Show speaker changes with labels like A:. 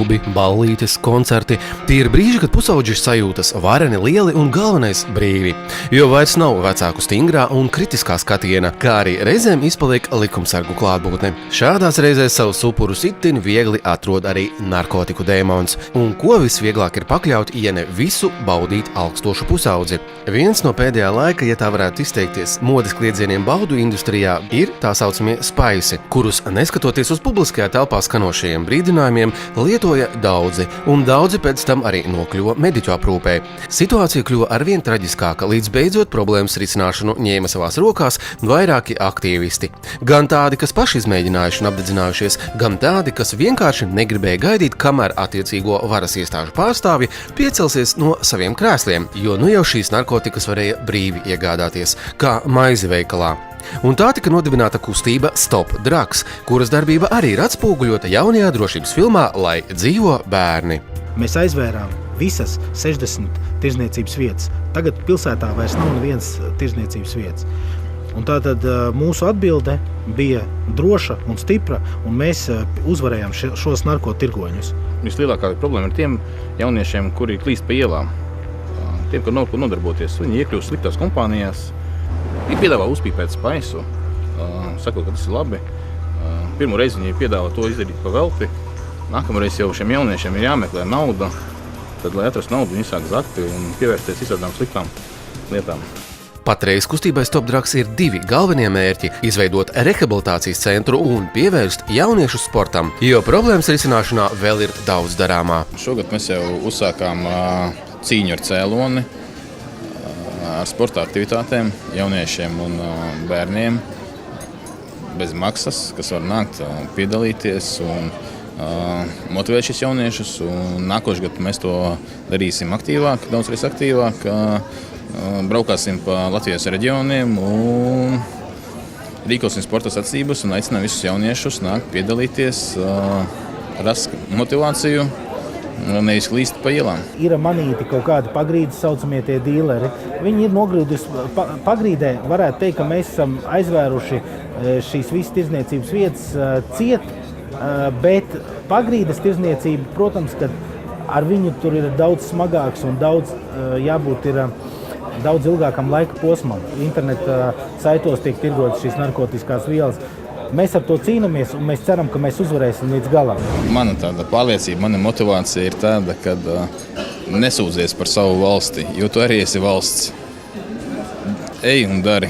A: klubi, ballītes, koncerti. Tie ir brīži, kad pusaudži sajūtas vareni, lieli un galvenais brīvi. Jo vairs nav vecāku stingrā un kritiskā skatiena, kā arī reizēm izpaliek likumsargu klātbūtne. Šādās reizēs savus upurus itin viegli atrod arī narkotiku dēmons. Un ko visvieglāk ir pakļaut, ja ne visu baudīt augstošu pusaudzi. Viens no pēdējā laika, ja tā varētu izteikties, modes kliedzieniem baudu industrijā ir tā saucamie spaisi, kurus, neskatoties uz publiskajā telpā skanošajiem brīdinājumiem, lietoja daudzi, un daudzi pēc tam arī nokļuva mediķu aprūpē. Situācija kļuva arvien traģiskāka, līdz beidzot problēmas risināšanu ņēma savās rokās vairāki aktīvisti. Gan tādi, kas paši izmēģinājuši un apdedzinājušies, gan tādi, kas vienkārši negribēja gaidīt, kamēr attiecīgo varas iestāžu pārstāvji piecelsies no saviem krēsliem, jo nu jau šīs narkotikas varēja brīvi iegādāties, kā maizi veikalā. Un tā tika nodibināta kustība Stop Drugs, kuras darbība arī ir atspoguļota jaunajā drošības filmā Lai dzīvo bērni.
B: Mēs aizvērām visas 60 tirdzniecības vietas. Tagad pilsētā vairs nav nevienas tirdzniecības vietas. Un tātad mūsu atbilde bija droša un stipra, un mēs uzvarējām šos narkotirgoņus.
C: Vislielākā problēma ir tiem jauniešiem, kuri klīst pa ielām. Tiem, kur nav ko nodarboties, viņi iekļūst sliktās kompānijās. Viņi piedāvā uzpīpēt spaisu, sakot, ka tas ir labi. Pirmo reizi viņi piedāvā to izdarīt pa velti. Nākamreiz jau šiem jauniešiem ir jāmeklē nauda. Tad, lai atrastu naudu, viņi sāk zakti un pievērsties visādām sliktām lietām.
A: Patreiz kustībai Stop Drugs ir divi galvenie mērķi – izveidot rehabilitācijas centru un pievērst jauniešu sportam, jo problēmas risināšanā vēl ir daudz darāmā.
C: Šogad mēs jau uzsākām cīņu ar cēloni, ar sporta aktivitātēm, jauniešiem un bērniem bez maksas, kas var nākt piedalīties un motivēt šis jauniešus. Un nākošais gads mēs to darīsim aktīvāk, daudzreiz aktīvāk. Braukāsim pa Latvijas reģioniem un rīkosim sporta sacensības un aicinām visus jauniešus nākt piedalīties, rast motivāciju. Nevis klīst pa ielām.
B: Ir manīti kaut kādi pagrīdes saucamie tie dīleri. Viņi ir nogrūdusi pagrīdē. Varētu teikt, ka mēs esam aizvēruši šīs visas tirdzniecības vietas ciet, bet pagrīdes tirdzniecība, protams, ka ar viņu tur ir daudz smagāks un daudz jābūt ir daudz ilgākam laika posmam. Interneta saitos tiek tirgotas šīs narkotiskās vielas. Mēs ar to cīnāmies un mēs ceram, ka mēs uzvarēsim līdz galam.
C: Mana tāda pārliecība, mana motivācija ir tāda, ka nesūdzies par savu valsti, jo tu arī esi valsts. Ej un dari.